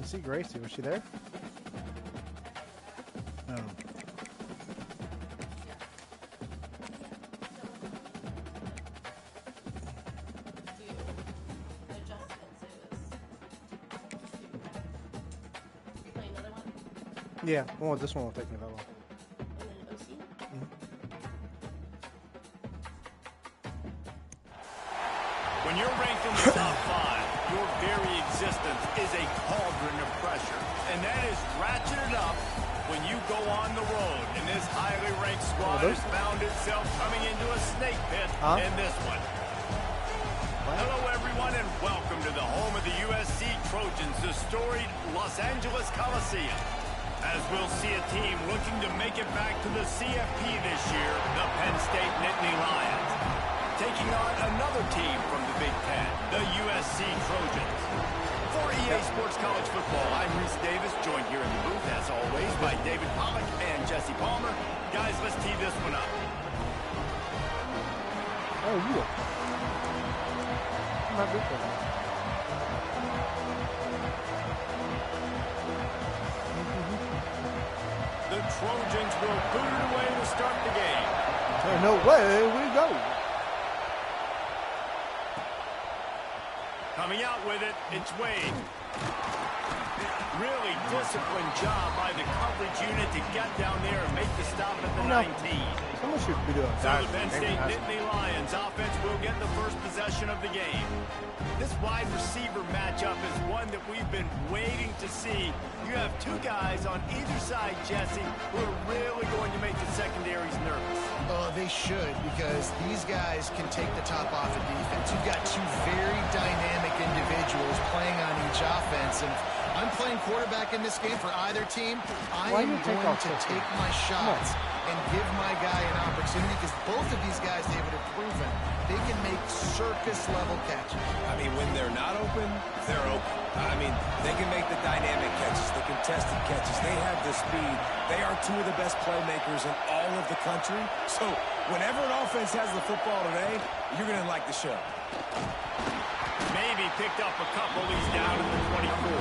didn't see Gracie. Was she there? No. Yeah, well, this one won't take me that long. When you're ranked in the top 5, your very existence is a cauldron of pressure. And that is ratcheted up when you go on the road. And this highly ranked squad has found itself coming into a snake pit in this one. Hello, everyone, and welcome to the home of the USC Trojans, the storied Los Angeles Coliseum. As we'll see a team looking to make it back to the CFP this year, the Penn State Nittany Lions, taking on another team from the Big Ten, the USC Trojans. For EA Sports College Football, I'm Reese Davis, joined here in the booth, as always, by David Pollack and Jesse Palmer. Guys, let's tee this one up. Oh, yeah. I'm not good for that. The Trojans will boot it away to start the game. And away we go. Coming out with it, it's Wade. Really disciplined job by the coverage unit to get down there and make the stop at the 19. Someone should be doing So the Penn State Nittany Lions offense will get the first possession of the game. This wide receiver matchup is one that we've been waiting to see. You have two guys on either side, Jesse, who are really going to make the secondaries nervous. Oh, they should, because these guys can take the top off of defense. You've got two very dynamic individuals playing on each offense, and if I'm playing quarterback in this game for either team, I am going to take my shots and give my guy an opportunity, because both of these guys, David, have proven they can make circus-level catches. I mean, when they're not open, they're open. I mean, they can make the dynamic catches, the contested catches. They have the speed. They are two of the best playmakers in all of the country. So whenever an offense has the football today, you're going to like the show. Maybe picked up a couple. He's down at the 24.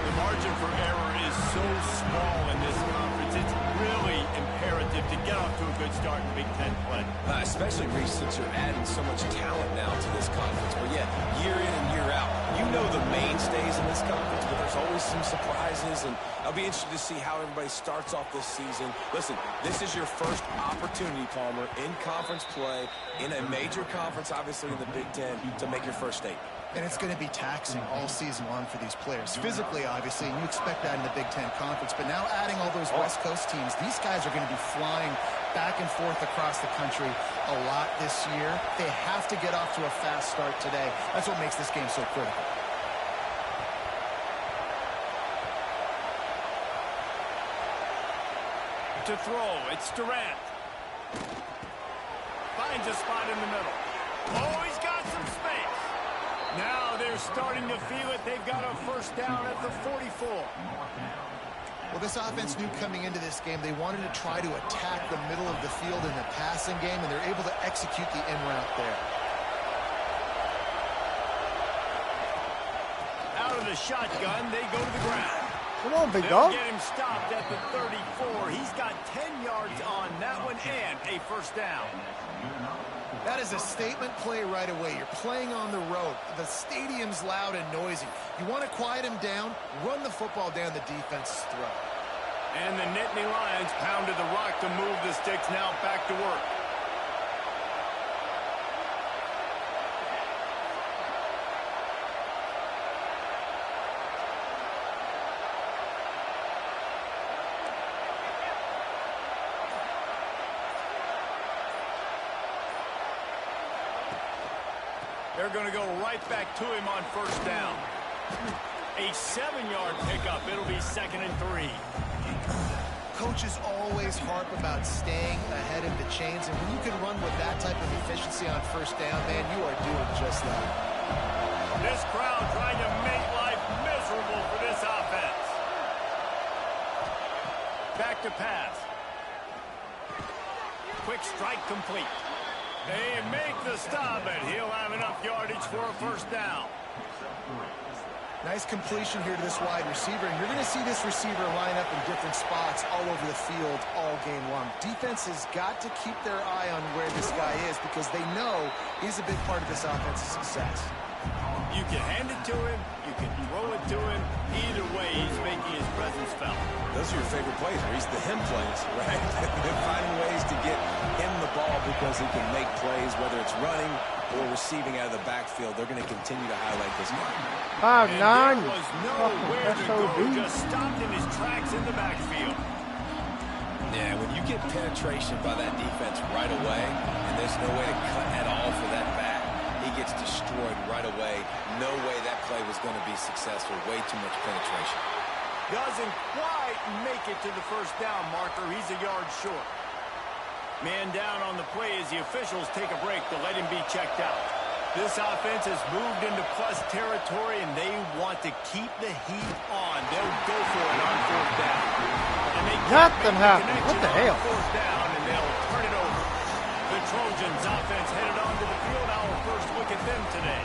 The margin for error is so small in this conference. It's really imperative to get off to a good start in Big Ten play. Especially, Reese, since you're adding so much talent now to this conference. But yeah, year in and year out, you know the mainstays in this conference, but there's always some surprises, and I'll be interested to see how everybody starts off this season. Listen, this is your first opportunity, Palmer, in conference play, in a major conference, obviously in the Big Ten, to make your first statement. And it's going to be taxing all season long for these players. Physically, obviously, and you expect that in the Big Ten Conference. But now adding all those West Coast teams, these guys are going to be flying back and forth across the country a lot this year. They have to get off to a fast start today. That's what makes this game so critical. To throw, it's Durant. Finds a spot in the middle. Oh, he's got some space. Now they're starting to feel it. They've got a first down at the 44. Well, this offense knew coming into this game they wanted to try to attack the middle of the field in the passing game, and they're able to execute the in route there. Out of the shotgun, they go to the ground. Come on, big They'll dog. get him stopped at the 34. He's got 10 yards on that one and a first down. That is a statement play right away. You're playing on the road. The stadium's loud and noisy. You want to quiet him down, run the football down the defense's throat. And the Nittany Lions pounded the rock to move the sticks, now back to work. They're going to go right back to him on first down. A 7-yard pickup. It'll be 2nd and 3. Coaches always harp about staying ahead of the chains, and when you can run with that type of efficiency on first down, man, you are doing just that. This crowd trying to make life miserable for this offense. Back to pass. Quick strike complete. They make the stop, and he'll have enough yardage for a first down. Nice completion here to this wide receiver, and you're going to see this receiver line up in different spots all over the field all game long. Defense has got to keep their eye on where this guy is because they know he's a big part of this offense's success. You can hand it to him, you can throw it to him. Either way, he's making his presence felt. Those are your favorite plays, Reese, the him plays, right? They're finding ways to get him the ball because he can make plays, whether it's running or receiving out of the backfield. They're going to continue to highlight this guy. Oh, and there was nowhere to go, just stopped in his tracks in the backfield. Yeah, when you get penetration by that defense right away, and there's no way to cut at all for that back, he gets destroyed right away. No way that play was going to be successful. Way too much penetration. Doesn't quite make it to the first down marker. He's a yard short. Man down on the play as the officials take a break to let him be checked out. This offense has moved into plus territory, and they want to keep the heat on. They'll go for it on fourth down. And they Nothing happened. What the hell? Fourth down, and they'll turn it over. The Trojans offense headed onto the field. Our first look at them today.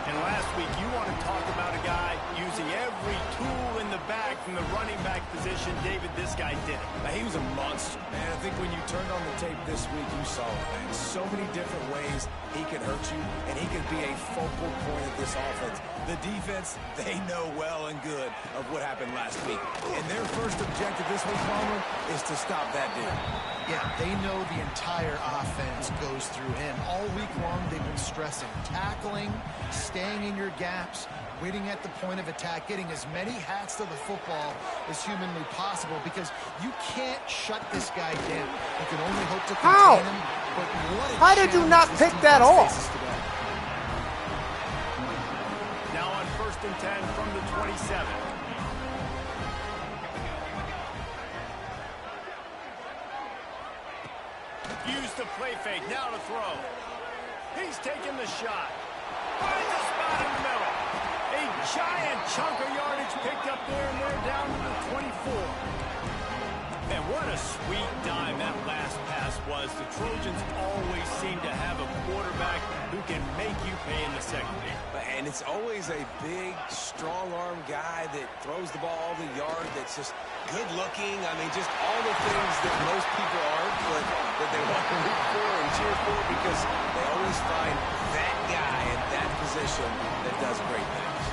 And last week, you want to talk about a guy using every tool in the bag from the running back position. David, this guy did it. He was a monster, man. I think when you turned on the tape this week, you saw it, man. So many different ways he could hurt you, and he could be a focal point of this offense. The defense, they know well and good of what happened last week. And their first objective this week, Palmer, is to stop that dude. Yeah, they know the entire offense goes through him. All week long, they've been stressing tackling, staying in your gaps, waiting at the point of attack, getting as many hats to the football as humanly possible because you can't shut this guy down. You can only hope to contain him. But what a How did you not pick that off? Now on 1st and 10 from the 27. Use the play fake, now to throw. He's taking the shot. Finds a spot in the middle. A giant chunk of yardage picked up there, and they're down to the 24. And what a sweet dime that last pass was. The Trojans always seem to have a quarterback who can make you pay in the secondary. And it's always a big, strong-arm guy that throws the ball all the yard, that's just good-looking. I mean, just all the things that most people aren't, but that they want to root for and cheer for because they always find that guy in that position that does great things.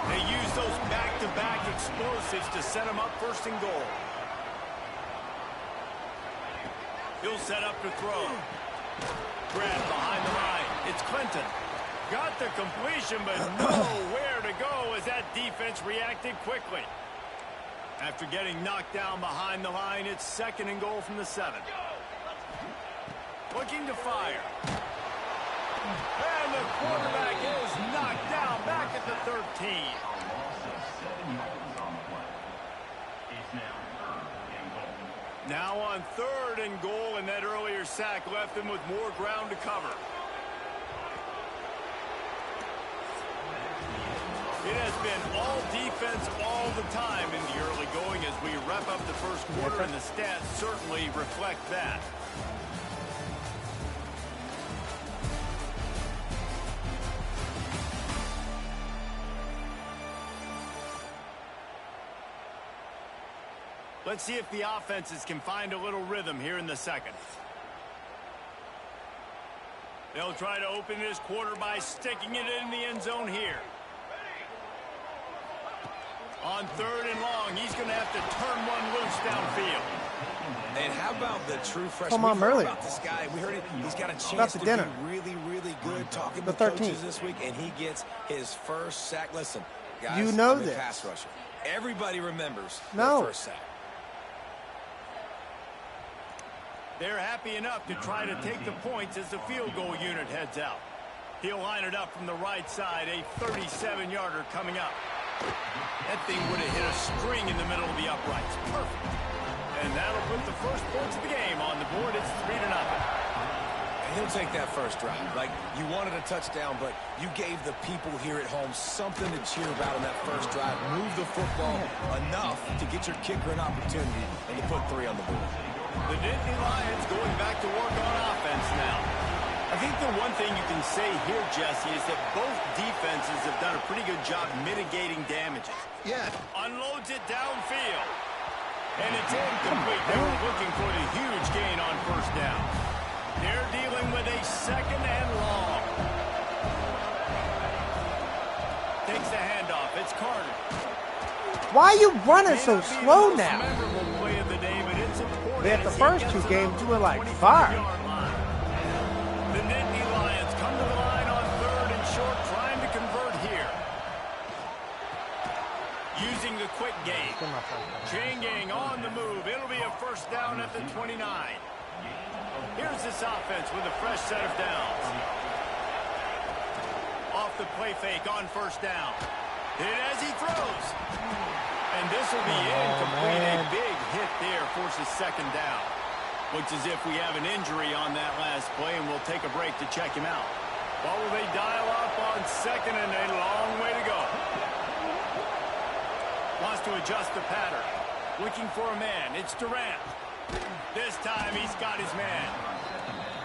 They use those back-to-back explosives to set them up 1st and goal. He'll set up to throw. Grab behind the line. It's Clinton. Got the completion, but nowhere to go as that defense reacted quickly. After getting knocked down behind the line, it's 2nd and goal from the 7. Looking to fire. And the quarterback is knocked down back at the 13. Now on 3rd and goal, and that earlier sack left them with more ground to cover. It has been all defense all the time in the early going as we wrap up the first quarter, and the stats certainly reflect that. Let's see if the offenses can find a little rhythm here in the 2nd. They'll try to open this quarter by sticking it in the end zone here. On 3rd and long, he's going to have to turn one loose downfield. And how about the true freshman? Come on, early. About this guy. We heard he's got a chance to be really, really good talking to coaches this week, and he gets his first sack. Listen, guys, you know I'm a this. pass rusher. Everybody remembers the first sack. They're happy enough to try to take the points as the field goal unit heads out. He'll line it up from the right side, a 37-yarder coming up. That thing would have hit a string in the middle of the uprights. Perfect. And that'll put the first points of the game on the board. It's 3-0. And he'll take that first drive. Like, you wanted a touchdown, but you gave the people here at home something to cheer about on that first drive. Move the football enough to get your kicker an opportunity and to put 3 on the board. The Nittany Lions going back to work on offense now. I think the one thing you can say here, Jesse, is that both defenses have done a pretty good job mitigating damages. Yeah. Unloads it downfield. And it's incomplete. They were looking for the huge gain on first down. They're dealing with a second and long. Takes the handoff. It's Carter. Why are you running so slow now? Memorable play of the day, but it's important. They had the first two games doing like fire. The Nittany Lions come to the line on third and short, trying to convert here. Using the quick game. Chain gang on the move. It'll be a first down at the 29. Here's this offense with a fresh set of downs. Off the play fake on first down. Hit as he throws. And this will be incomplete. A big hit there forces second down. Looks as if we have an injury on that last play, and we'll take a break to check him out. What will they dial up on second, and a long way to go. Wants to adjust the pattern. Looking for a man. It's Durant. This time he's got his man.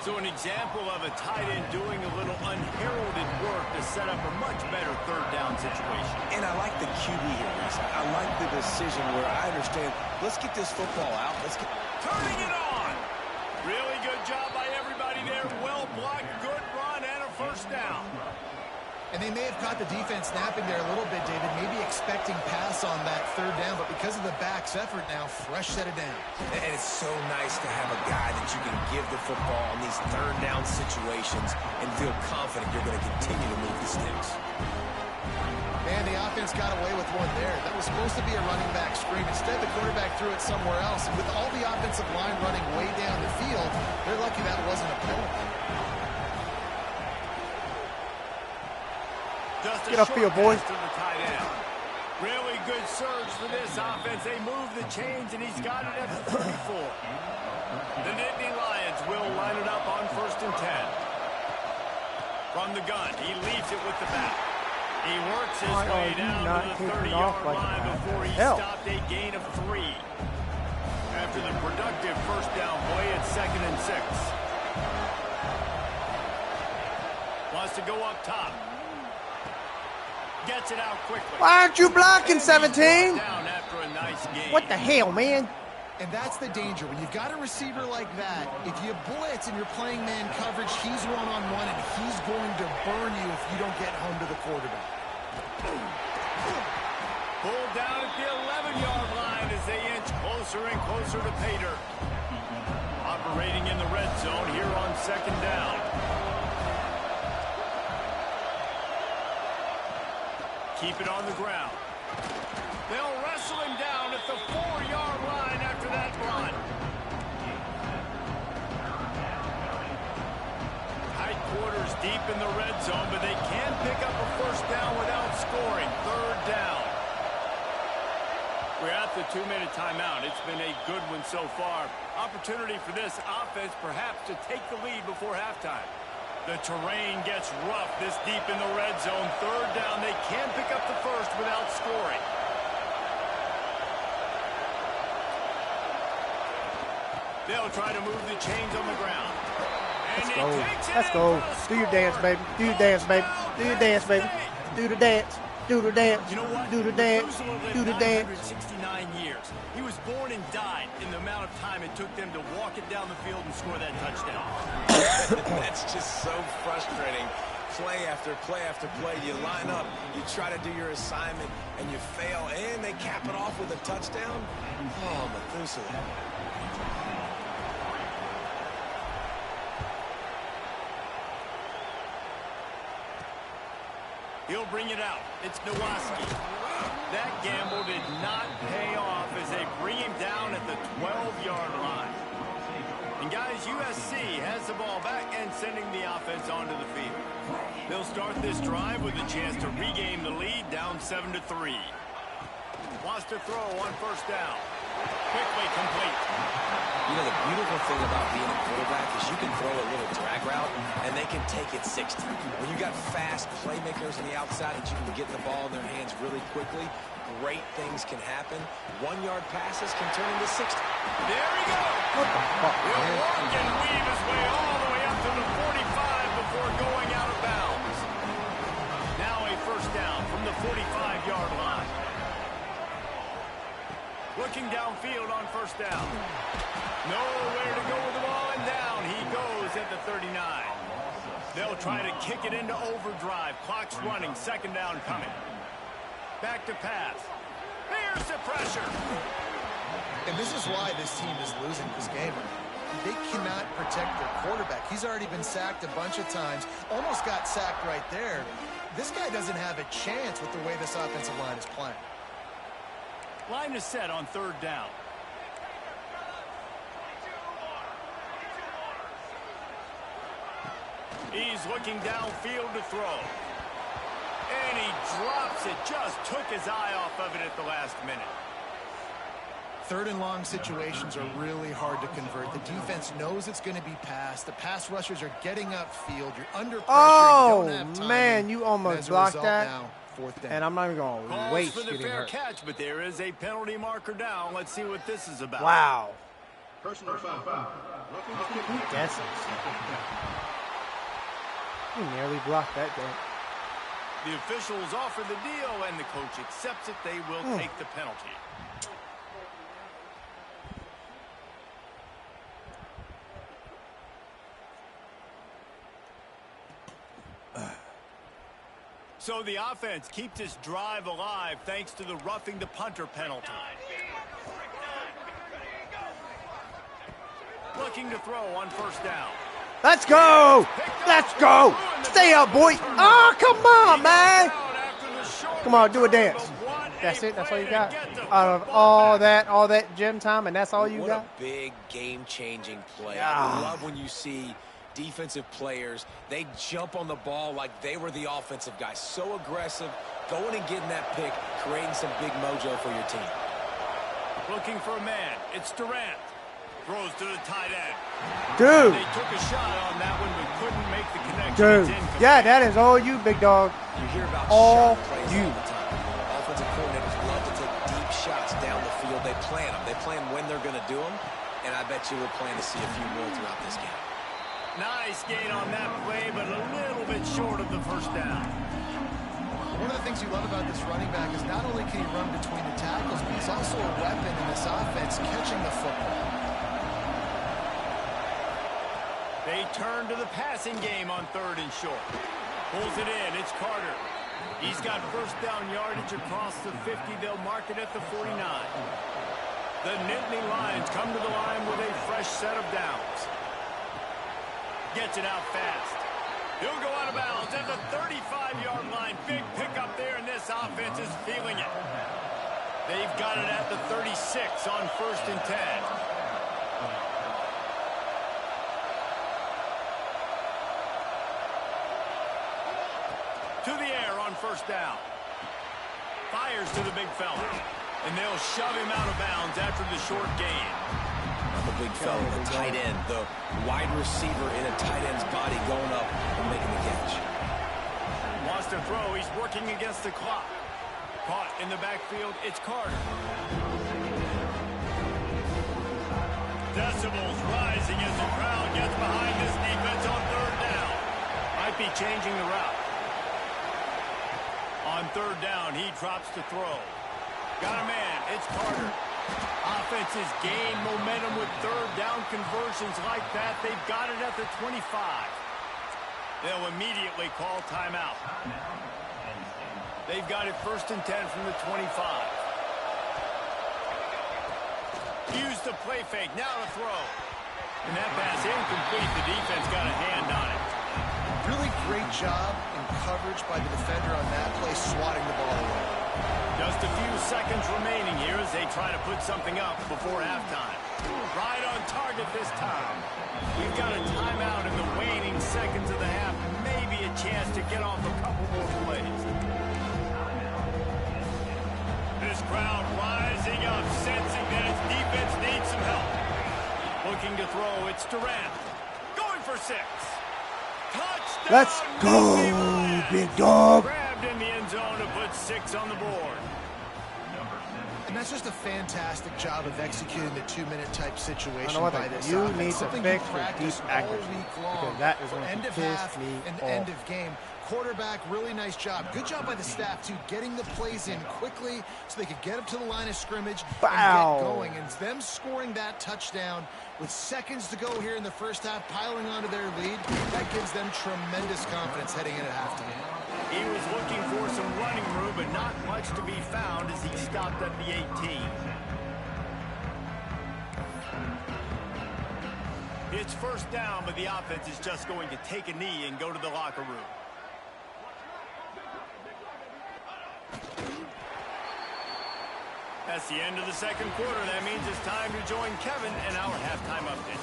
So an example of a tight end doing a little unheralded work to set up a much better third down situation. And I like the QB here, Reese. I like the decision where I understand, let's get this football out. Let's get... Turning it on. Really good job by everybody there. Well blocked, good run, and a first down. And they may have caught the defense napping there a little bit, David, maybe expecting pass on that third down, but because of the back's effort now, fresh set of downs. And it's so nice to have a guy that you can give the football in these third down situations and feel confident you're going to continue to move the sticks. Man, the offense got away with one there. That was supposed to be a running back screen. Instead, the quarterback threw it somewhere else. And with all the offensive line running way down the field, they're lucky that wasn't a penalty. Just Get upfield, boys. to the tight end. Really good surge for this offense. They move the chains, and he's got it at the 34. The Nittany Lions will line it up on 1st and 10. From the gun, he leaves it with the back. He works his way down to the 30-yard line before he stopped a gain of 3. After the productive first down play, it's 2nd and 6. Wants to go up top. Gets it out quickly. Why aren't you blocking, 17? Down after a nice game. What the hell, man? And that's the danger. When you've got a receiver like that, if you blitz and you're playing man coverage, he's one-on-one, and he's going to burn you if you don't get home to the quarterback. Pulled down at the 11-yard line as they inch closer and closer to Pater. Operating in the red zone here on 2nd down. Keep it on the ground. They'll wrestle him down at the 4-yard line after that run. Tight quarters deep in the red zone, but they can pick up a first down without scoring. 3rd down. We're at the 2-minute timeout. It's been a good one so far. Opportunity for this offense perhaps to take the lead before halftime. The terrain gets rough this deep in the red zone. 3rd down. They can pick up the first without scoring. They'll try to move the chains on the ground. And Let's go. Do your dance, baby. Do your dance, baby. Do your dance, baby. Do the dance. Do the dance. You know what? Do the dance. Do the dance. 969 years. He was born and died in the amount of time it took them to walk it down the field and score that touchdown. That's just so frustrating. Play after play after play. You line up, you try to do your assignment, and you fail, and they cap it off with a touchdown. Oh, Methuselah. He'll bring it out. It's Nowaski. That gamble did not pay off as they bring him down at the 12-yard line. And guys, USC has the ball back and sending the offense onto the field. They'll start this drive with a chance to regain the lead, down 7-3. Wants to throw on 1st down. Quickly complete. You know, the beautiful thing about being a quarterback is you can throw a little drag route, and they can take it 60. When you got fast playmakers on the outside that you can get the ball in their hands really quickly, great things can happen. 1-yard passes can turn into 60. There he goes. What the fuck, He'll man? work and weave his way all the way up to the 45 it before going out of bounds. Now a first down from the 45-yard line. Looking downfield on first down. Nowhere to go with the ball, and down he goes at the 39. They'll try to kick it into overdrive. Clock's running. Second down coming. Back to pass. There's the pressure. And this is why this team is losing this game. They cannot protect their quarterback. He's already been sacked a bunch of times. Almost got sacked right there. This guy doesn't have a chance with the way this offensive line is playing. Line is set on third down. He's looking downfield to throw. And he drops it. Just took his eye off of it at the last minute. Third and long situations are really hard to convert. The defense knows it's going to be passed. The pass rushers are getting upfield. You're under pressure. Oh, you don't have time. man, you almost blocked that. Now, fourth down. And I'm not even going to waste for the getting fair hurt. catch, but there is a penalty marker down. Let's see what this is about. Wow. Personal foul. That's insane. You nearly blocked that game. The officials offer the deal, and the coach accepts it. They will take the penalty. So the offense keeps this drive alive thanks to the roughing the punter penalty. Looking to throw on first down. Let's go. Let's go. Stay up, boy. Oh, come on, man. Come on, do a dance. That's it. That's all you got. Out of all that gym time, and that's all you got. What a big game-changing play. Yeah. I love when you see defensive players, they jump on the ball like they were the offensive guys. So aggressive, going and getting that pick, creating some big mojo for your team. Looking for a man. It's Durant. Throws to the tight end. Dude. They took a shot on that one, but couldn't make the connection. Dude. It's incomplete. Yeah, that is all you, big dog. You hear about All shot plays you. all the time. Offensive coordinators love to take deep shots down the field. They plan them. They plan when they're going to do them, and I bet you we'll plan to see a few more throughout this game. Nice gain on that play, but a little bit short of the first down. One of the things you love about this running back is not only can he run between the tackles, but he's also a weapon in this offense catching the football. They turn to the passing game on third and short. Pulls it in. It's Carter. He's got first down yardage across the 50. They'll mark it at the 49. The Nittany Lions come to the line with a fresh set of downs. Gets it out fast. He'll go out of bounds at the 35-yard line. Big pickup there, and this offense is feeling it. They've got it at the 36 on first and 10. To the air on first down. Fires to the big fella. And they'll shove him out of bounds after the short gain. The big fella, the tight end, the wide receiver in a tight end's body going up and making the catch. Wants to throw. He's working against the clock. Caught in the backfield. It's Carter. Decibels rising as the crowd gets behind this defense on third down. Might be changing the route. On third down, he drops to throw. Got a man. It's Carter. Offenses gain momentum with third down conversions like that. They've got it at the 25. They'll immediately call timeout. They've got it first and 10 from the 25. Use the play fake. Now to throw. And that pass incomplete. The defense got a hand on it. Really great job in coverage by the defender on that play, swatting the ball away. Just a few seconds remaining here as they try to put something up before halftime. Right on target this time. We've got a timeout in the waning seconds of the half. Maybe a chance to get off a couple more plays. This crowd rising up, sensing that its defense needs some help. Looking to throw, it's Durant. Going for 6. Touchdown! Let's go, big dog. Grabbed in the end zone to put 6 on the board. And that's just a fantastic job of executing the 2-minute type situation by by this you offense. need to Something fix you your practice deep all accuracy, week long because that is for going to end of piss half me and off. end of game. Quarterback, really nice job. Good job by the staff, too, getting the plays in quickly so they could get up to the line of scrimmage and get going. And them scoring that touchdown with seconds to go here in the first half, piling onto their lead, that gives them tremendous confidence heading into halftime. He was looking for some running room, but not much to be found as he stopped at the 18. It's first down, but the offense is just going to take a knee and go to the locker room. That's the end of the second quarter. That means it's time to join Kevin and our halftime update.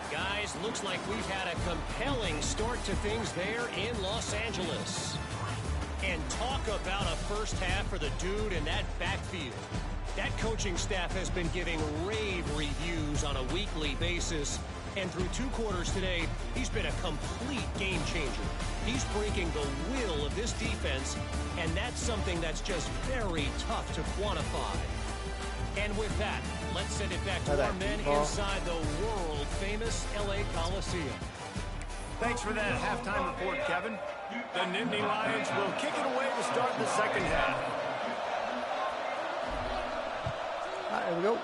Guys, looks like we've had a compelling start to things there in Los Angeles. And talk about a first half for the dude in that backfield. That coaching staff has been giving rave reviews on a weekly basis. And through 2 quarters today, he's been a complete game changer. He's breaking the will of this defense, and that's something that's just very tough to quantify. And with that, let's send it back to our men inside the world-famous LA Coliseum. Thanks for that halftime report, Kevin. The Nittany Lions will kick it away to start the second half. All right, here we go.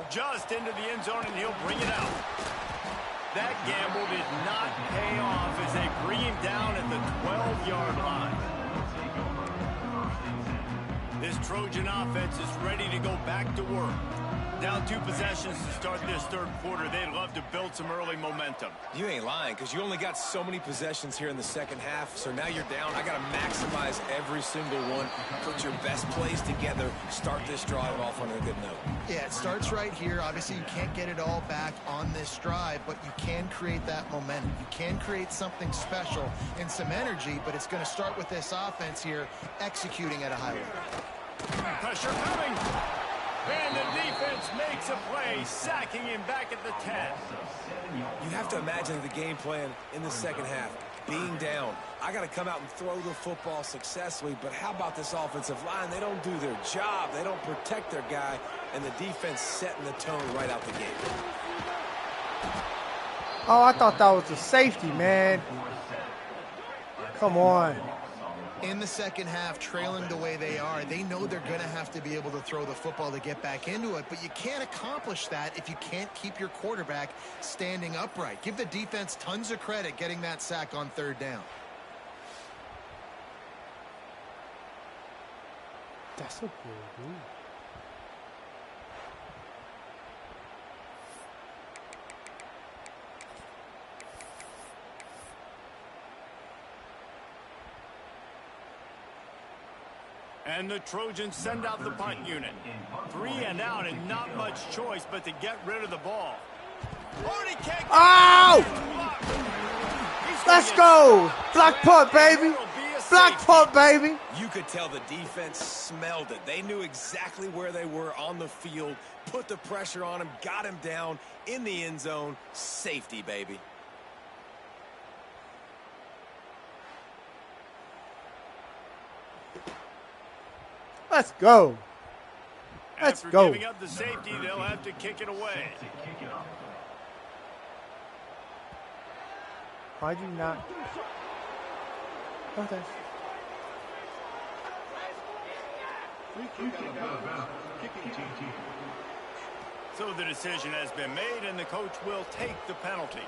Just into the end zone, and he'll bring it out. That gamble did not pay off as they bring him down at the 12-yard line. This Trojan offense is ready to go back to work. Down 2 possessions to start this third quarter. They'd love to build some early momentum. You ain't lying, because you only got so many possessions here in the second half, so now you're down. I got to maximize every single one. Put your best plays together. Start this drive off on a good note. Yeah, it starts right here. Obviously, you can't get it all back on this drive, but you can create that momentum. You can create something special and some energy, but it's going to start with this offense here executing at a high level. Pressure coming. And the defense makes a play, sacking him back at the 10. You have to imagine the game plan in the second half. Being down, I got to come out and throw the football successfully, but how about this offensive line? They don't do their job. They don't protect their guy, and the defense setting the tone right out the gate. Oh, I thought that was a safety, man. Come on. In the second half, trailing the way they are, they know they're going to have to be able to throw the football to get back into it, but you can't accomplish that if you can't keep your quarterback standing upright. Give the defense tons of credit getting that sack on third down. That's a good move. And the Trojans send out the punt unit. 3 and out, and not much choice but to get rid of the ball. Oh! Let's go! Block punt, baby! Block punt, baby! You could tell the defense smelled it. They knew exactly where they were on the field, put the pressure on him, got him down in the end zone. Safety, baby. Let's go. Let's After go. giving up the safety, they'll have to kick it away. Why'd you not? Okay. So the decision has been made, and the coach will take the penalty.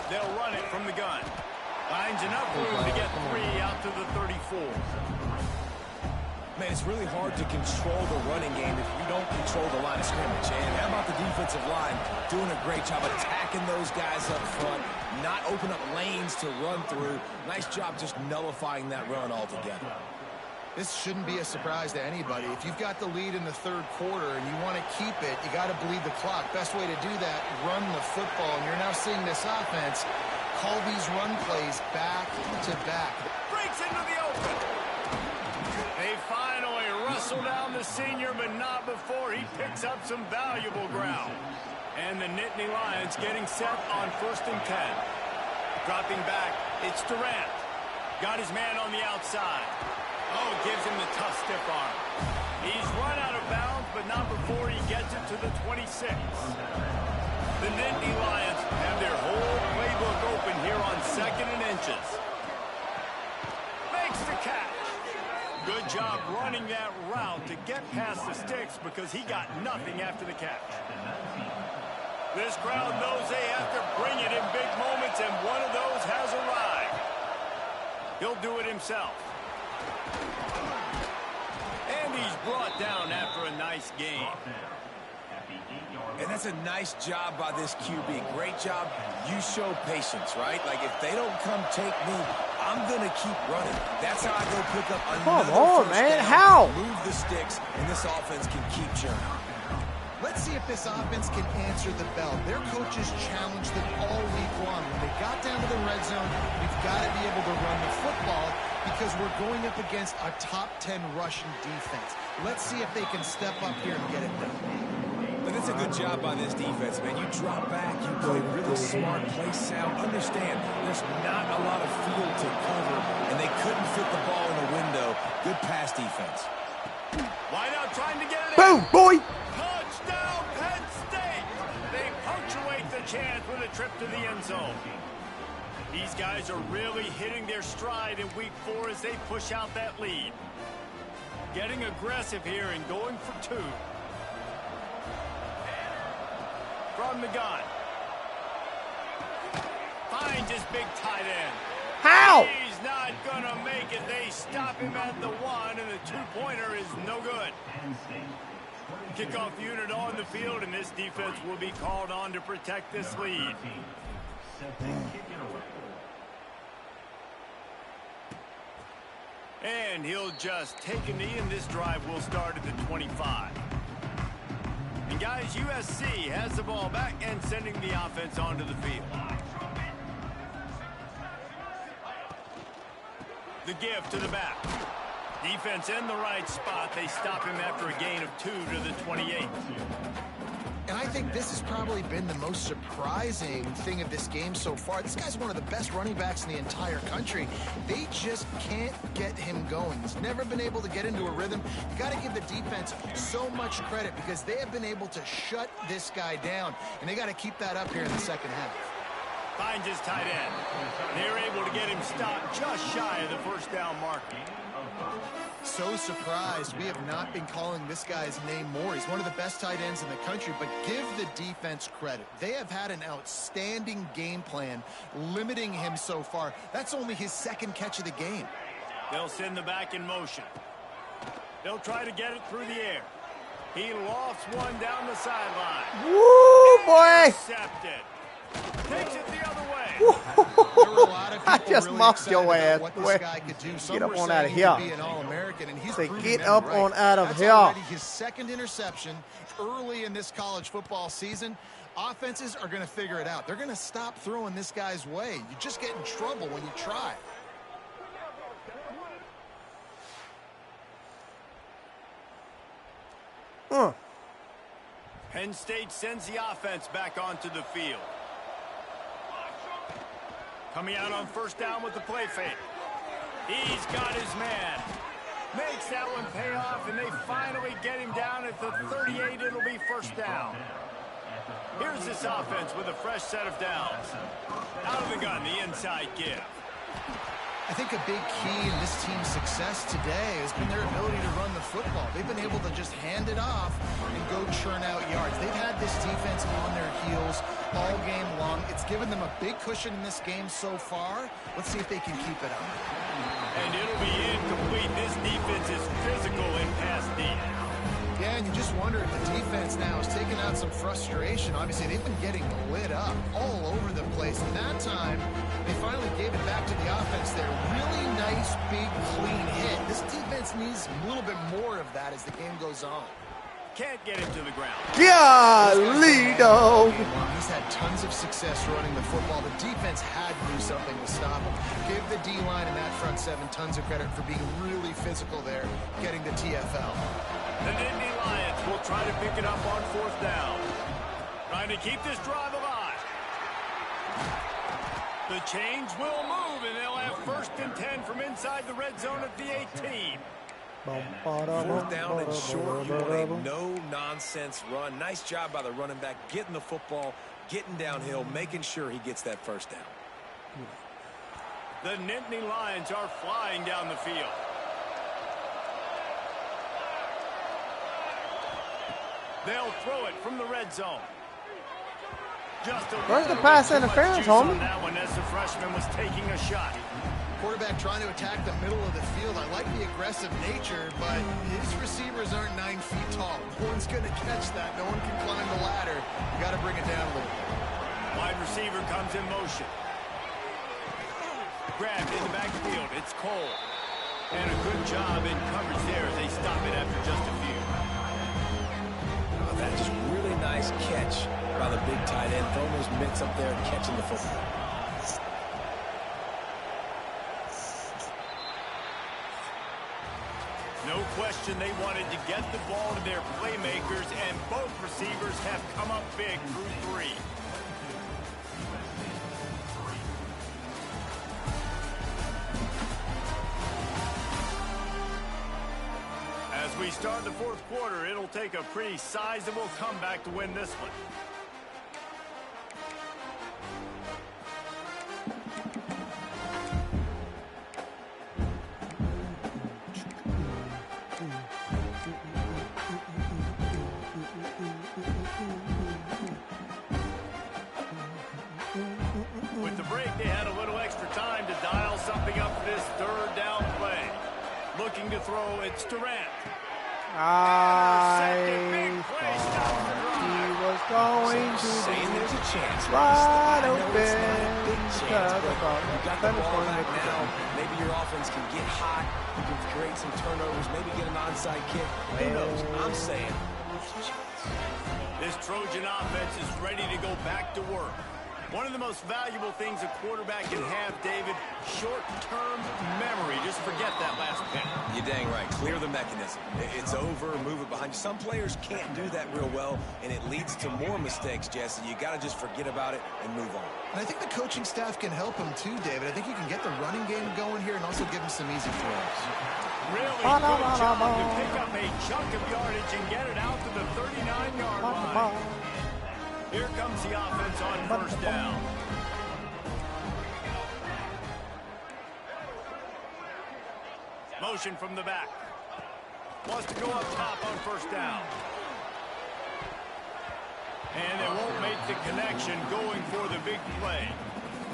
They'll run it from the gun. Finds enough room to get 3 out to the 34. Man, it's really hard to control the running game if you don't control the line of scrimmage. And how about the defensive line doing a great job attacking those guys up front, not open up lanes to run through. Nice job just nullifying that run altogether. This shouldn't be a surprise to anybody. If you've got the lead in the third quarter and you want to keep it, you got to bleed the clock. Best way to do that, run the football. And you're now seeing this offense call these run plays back to back. Breaks into the open. They finally rust whistle down the senior, but not before he picks up some valuable ground. And the Nittany Lions getting set on 1st and 10. Dropping back, it's Durant. Got his man on the outside. Oh, gives him the tough stiff arm. He's run out of bounds, but not before he gets it to the 26. The Nittany Lions have their whole playbook open here on 2nd and inches. Makes the catch. Good job running that route to get past the sticks because he got nothing after the catch. This crowd knows they have to bring it in big moments, and one of those has arrived. He'll do it himself. And he's brought down after a nice game. And that's a nice job by this QB. Great job. You show patience, right? Like, if they don't come take me, I'm going to keep running. That's how I go pick up another first man. down. How? Move the sticks, and this offense can keep churning. Let's see if this offense can answer the bell. Their coaches challenged them all week long. When they got down to the red zone, we've got to be able to run the football because we're going up against a top 10 rushing defense. Let's see if they can step up here and get it done. But that's a good job by this defense, man. You drop back, you play really smart, play sound. Understand, there's not a lot of field to cover, and they couldn't fit the ball in the window. Good pass defense. Why not trying to get it Boom, in? boy. Touchdown, Penn State. They punctuate the chance with a trip to the end zone. These guys are really hitting their stride in week 4 as they push out that lead. Getting aggressive here and going for 2. From the gun. Finds his big tight end. How? He's not going to make it. They stop him at the 1, and the 2-pointer is no good. Kickoff unit on the field, and this defense will be called on to protect this lead. And he'll just take a knee, and this drive will start at the 25. And guys, USC has the ball back and sending the offense onto the field. The give to the back. Defense in the right spot. They stop him after a gain of 2 to the 28. And I think this has probably been the most surprising thing of this game so far. This guy's one of the best running backs in the entire country. They just can't get him going. He's never been able to get into a rhythm. You got to give the defense so much credit because they have been able to shut this guy down. And they got to keep that up here in the second half. Finds his tight end. They're able to get him stopped just shy of the first down mark. So surprised we have not been calling this guy's name more. He's one of the best tight ends in the country, but give the defense credit. They have had an outstanding game plan limiting him so far. That's only his 2nd catch of the game. They'll send the back in motion. They'll try to get it through the air. He lofts one down the sideline. Woo, boy. Intercepted. Takes it the other way. There were a lot of I people just really mocked your excited ass, about what boy. this guy could do. Some Get up were on saying out of he here. could be an All-American, and he's Say, proven get them up right. on out of That's here. already his 2nd interception early in this college football season. Offenses are going to figure it out. They're going to stop throwing this guy's way. You just get in trouble when you try. Penn State sends the offense back onto the field. Coming out on first down with the play fake. He's got his man. Makes that one pay off, and they finally get him down at the 38. It'll be first down. Here's this offense with a fresh set of downs. Out of the gun, the inside give. I think a big key in this team's success today has been their ability to run the football. They've been able to just hand it off and go churn out yards. They've had this defense on their heels all game long. It's given them a big cushion in this game so far. Let's see if they can keep it up. And it'll be incomplete. This defense is physical in pass deep. Yeah, and you just wonder if the defense now is taking out some frustration. Obviously, they've been getting lit up all over the place. And that time, they finally gave it back to the offense there. Really nice, big, clean hit. This defense needs a little bit more of that as the game goes on. Can't get him to the ground. Golly, dog. He's had tons of success running the football. The defense had to do something to stop them. Give the D-line and that front seven tons of credit for being really physical there, getting the TFL. The Nittany Lions will try to pick it up on 4th down. Trying to keep this drive alive. The chains will move, and they'll have 1st and 10 from inside the red zone at the 18. 4th down and short. You want a no-nonsense run. Nice job by the running back, getting the football, getting downhill, making sure he gets that 1st down. The Nittany Lions are flying down the field. They'll throw it from the red zone. Where's the pass interference, homie? On that one as the freshman was taking a shot. Quarterback trying to attack the middle of the field. I like the aggressive nature, but his receivers aren't 9 feet tall. No one's going to catch that. No one can climb the ladder. You got to bring it down a little bit. Wide receiver comes in motion. Grabbed in the backfield. It's Cole. And a good job in coverage there as they stop it after just a few. Oh, that's just really nice catch by the big tight end. Throwing those mitts up there and catching the football. No question they wanted to get the ball to their playmakers, and both receivers have come up big through 3. As we start the 4th quarter, it'll take a pretty sizable comeback to win this one. With the break, they had a little extra time to dial something up for this 3rd down play. Looking to throw, it's Durant. I thought he was going to Saying there's a chance. wide open. You got the ball back now. Maybe your offense can get hot. You can create some turnovers. Maybe get an onside kick. Who knows? I'm saying there's a chance. This Trojan offense is ready to go back to work. One of the most valuable things a quarterback can have, David, short-term memory. Just forget that last pick. You're dang right. Clear the mechanism. It's over. Move it behind you. Some players can't do that real well, and it leads to more mistakes, Jesse. You got to just forget about it and move on. And I think the coaching staff can help him too, David. I think you can get the running game going here and also give him some easy throws. Really good job to pick up a chunk of yardage and get it out to the 39-yard line. Here comes the offense on 1st down. Motion from the back. Wants to go up top on 1st down. And they won't make the connection going for the big play.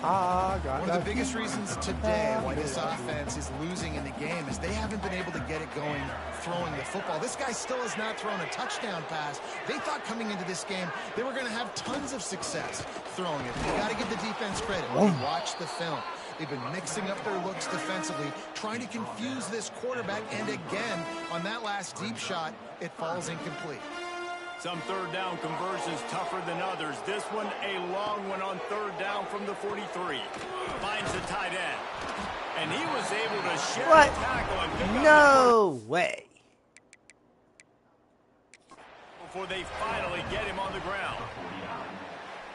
One of the biggest reasons today why this offense is losing in the game is they haven't been able to get it going throwing the football. This guy still has not thrown a touchdown pass. They thought coming into this game they were going to have tons of success throwing it. You got to give the defense credit. Watch the film. They've been mixing up their looks defensively, trying to confuse this quarterback, and again, on that last deep shot, it falls incomplete. Some 3rd down conversions tougher than others. This one, a long one on 3rd down from the 43. Finds the tight end. And he was able to share the tackle and pick up No way. before they finally get him on the ground.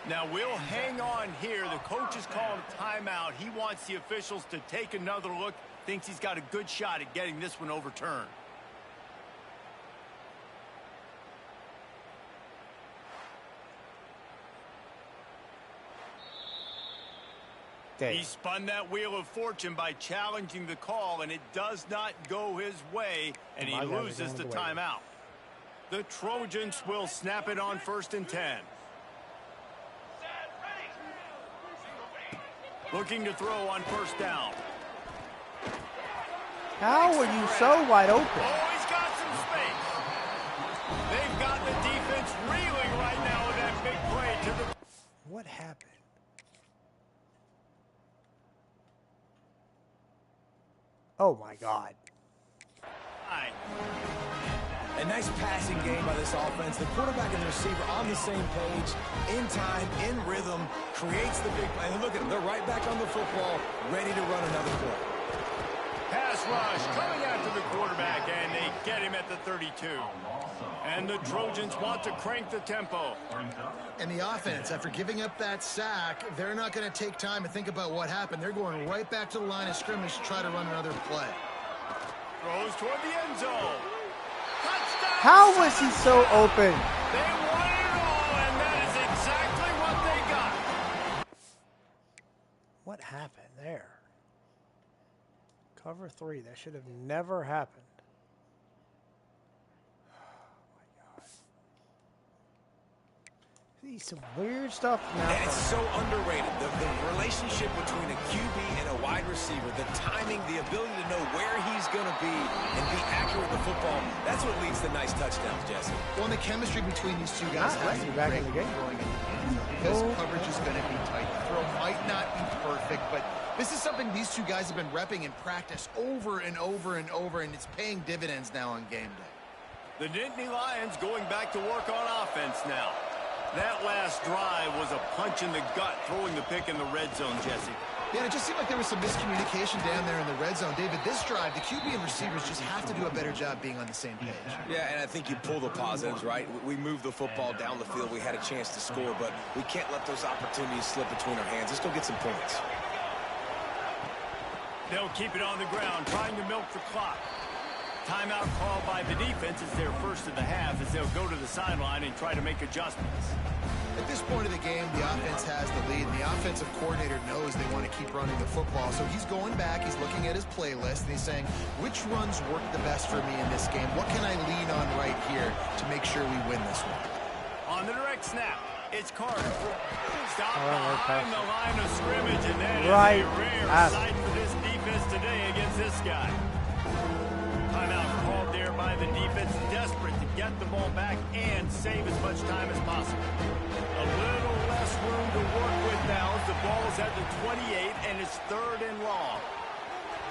Now we'll hang on here. The coach is calling a timeout. He wants the officials to take another look. Thinks he's got a good shot at getting this one overturned. He spun that wheel of fortune by challenging the call, and it does not go his way, and he loses the timeout. The Trojans will snap it on 1st and 10. Looking to throw on 1st down. How are you so wide open? Oh, he's got some space. They've got the defense reeling right now with that big play to the... What happened? Oh, my God. A nice passing game by this offense. The quarterback and the receiver on the same page, in time, in rhythm, creates the big play. And look at them. They're right back on the football, ready to run another play. Pass rush coming after the quarterback, and they get him at the 32. And the Trojans want to crank the tempo. And the offense, after giving up that sack, they're not going to take time to think about what happened. They're going right back to the line of scrimmage to try to run another play. Throws toward the end zone. Touchdown! How was he so open? They wanted it all, and that is exactly what they got. What happened there? Cover 3. That should have never happened. See some weird stuff now. And it's so underrated. The relationship between a QB and a wide receiver, the timing, the ability to know where he's going to be and be accurate with the football, that's what leads to nice touchdowns, Jesse. Well, and the chemistry between these two guys has to be back great in the game. throwing in the end zone because coverage is going to be tight. The throw might not be perfect, but this is something these two guys have been repping in practice over and over and over, and it's paying dividends now on game day. The Nittany Lions going back to work on offense now. That last drive was a punch in the gut, throwing the pick in the red zone, Jesse. Yeah, it just seemed like there was some miscommunication down there in the red zone. David, this drive, the QB and receivers just have to do a better job being on the same page. Yeah, and I think you pull the positives, right? We moved the football down the field. We had a chance to score, but we can't let those opportunities slip between our hands. Let's go get some points. They'll keep it on the ground, trying to milk the clock. Timeout called by the defense is their first of the half as they'll go to the sideline and try to make adjustments. At this point of the game, the offense has the lead, and the offensive coordinator knows they want to keep running the football. So he's going back, he's looking at his playlist, and he's saying, which runs work the best for me in this game? What can I lean on right here to make sure we win this one? On the direct snap, it's Carter. Stop behind the line of scrimmage, and that is a rare sight for this defense today against this guy. Timeout called there by the defense, desperate to get the ball back and save as much time as possible. A little less room to work with now as the ball is at the 28 and it's 3rd and long.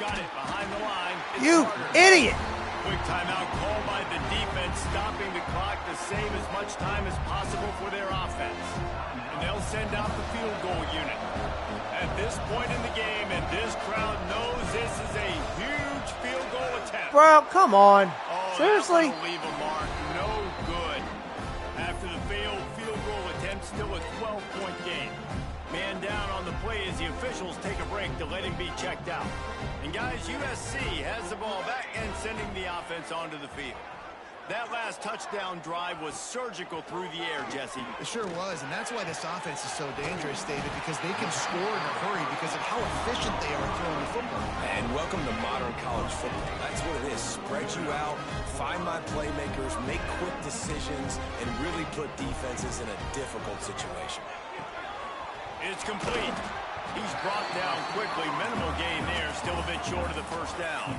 Got it behind the line. It's you Carter. Idiot! Quick timeout called by the defense, stopping the clock to save as much time as possible for their offense. And they'll send out the field goal unit. At this point in the game, and this crowd knows this is a huge field goal attempt. Bro, come on. Oh, Seriously? That leave a mark. No good. After the failed field goal attempt, still a 12-point game. Man down on the play as the officials take a break to let him be checked out. And guys, USC has the ball back and sending the offense onto the field. That last touchdown drive was surgical through the air, Jesse. It sure was, and that's why this offense is so dangerous, David, because they can score in a hurry because of how efficient they are throwing the football. And welcome to modern college football. That's what it is. Spread you out, find my playmakers, make quick decisions, and really put defenses in a difficult situation. It's complete. He's brought down quickly. Minimal gain there. Still a bit short of the first down.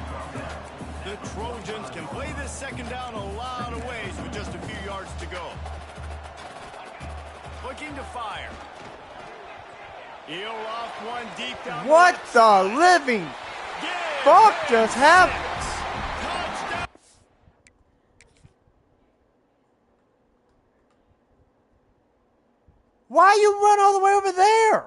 The Trojans can play this second down a lot of ways with just a few yards to go. Looking to fire. He'll off one deep down. What the living fuck just happened? Touchdown. Why you run all the way over there?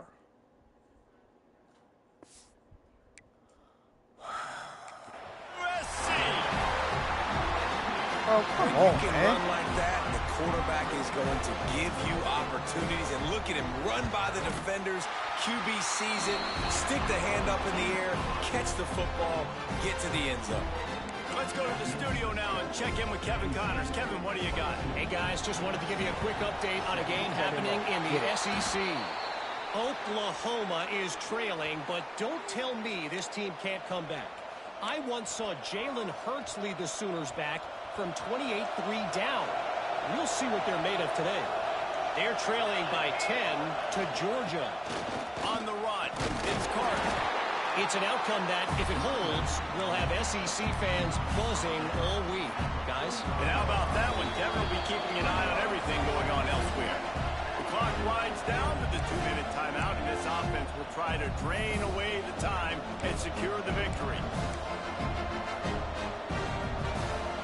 Oh, come on, You can man. run like that, and the quarterback is going to give you opportunities. And look at him run by the defenders. QB sees it, stick the hand up in the air, catch the football, get to the end zone. Let's go to the studio now and check in with Kevin Connors. Kevin, what do you got? Hey, guys, just wanted to give you a quick update on a game happening in the SEC. Oklahoma is trailing, but don't tell me this team can't come back. I once saw Jalen Hurts lead the Sooners back from 28-3 down. We'll see what they're made of today. They're trailing by 10 to Georgia. On the run, it's Carter. It's an outcome that, if it holds, will have SEC fans buzzing all week. Guys? And how about that one? Kevin will be keeping an eye on everything going on elsewhere. The clock winds down to the 2-minute timeout, and this offense will try to drain away the time and secure the victory.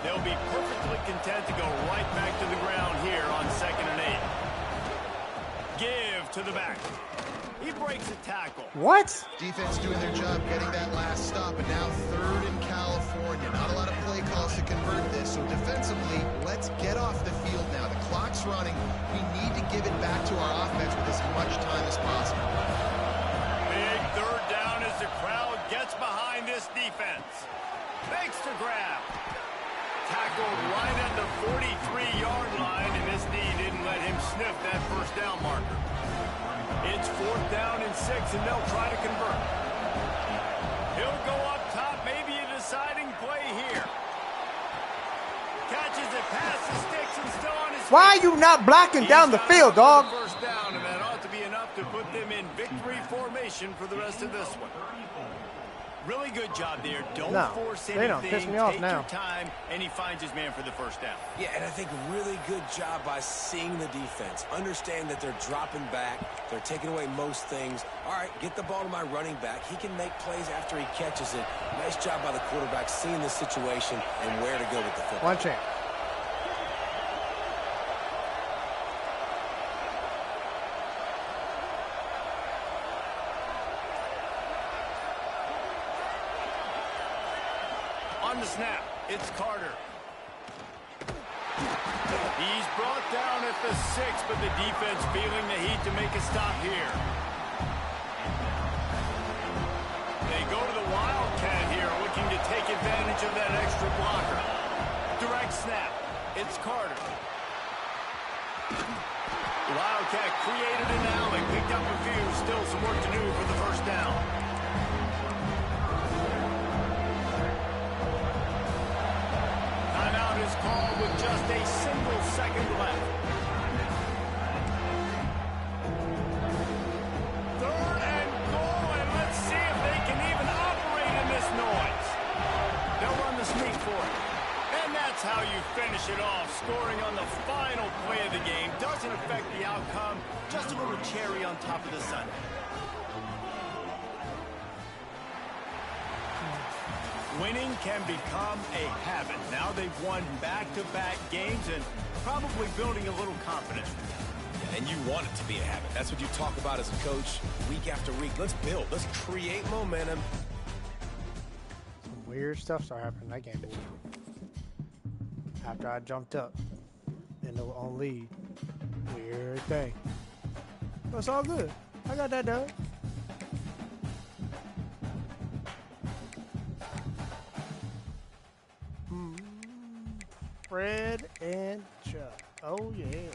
They'll they'll be perfectly content to go right back to the ground here on 2nd and 8. Give to the back. He breaks a tackle. What? Defense doing their job getting that last stop, and now 3rd in California. Not a lot of play calls to convert this, so defensively, let's get off the field now. The clock's running. We need to give it back to our offense with as much time as possible. Big 3rd down as the crowd gets behind this defense. Fakes to grab. Tackled right at the 43-yard line, and this D didn't let him sniff that 1st down marker. It's 4th down and 6, and they'll try to convert. He'll go up top, maybe a deciding play here. Catches it past the sticks and still on his feet. Why are you not blocking down the field, dog? 1st down, and that ought to be enough to put them in victory formation for the rest of this one. Really good job there. Don't force anything. They don't piss me off Take now. your time, and he finds his man for the 1st down. Yeah, and I think really good job by seeing the defense. Understand that they're dropping back. They're taking away most things. All right, get the ball to my running back. He can make plays after he catches it. Nice job by the quarterback seeing the situation and where to go with the football. One chance. On the snap, it's Carter. He's brought down at the 6, but the defense feeling the heat to make a stop here. They go to the Wildcat here, looking to take advantage of that extra blocker. Direct snap, it's Carter. The Wildcat created an alley, picked up a few, still some work to do for the 1st down. Is called with just a single second left. 3rd and goal, and let's see if they can even operate in this noise. They'll run the sneak for it. And that's how you finish it off. Scoring on the final play of the game doesn't affect the outcome. Just a little cherry on top of the sundae. Winning can become a habit. Now they've won back-to-back games and probably building a little confidence. And you want it to be a habit. That's what you talk about as a coach week after week. Let's build. Let's create momentum. Some weird stuff started happening in that game. After I jumped up on lead. Weird thing. But it's all good. I got that done. Fred and Chuck. Oh, yeah.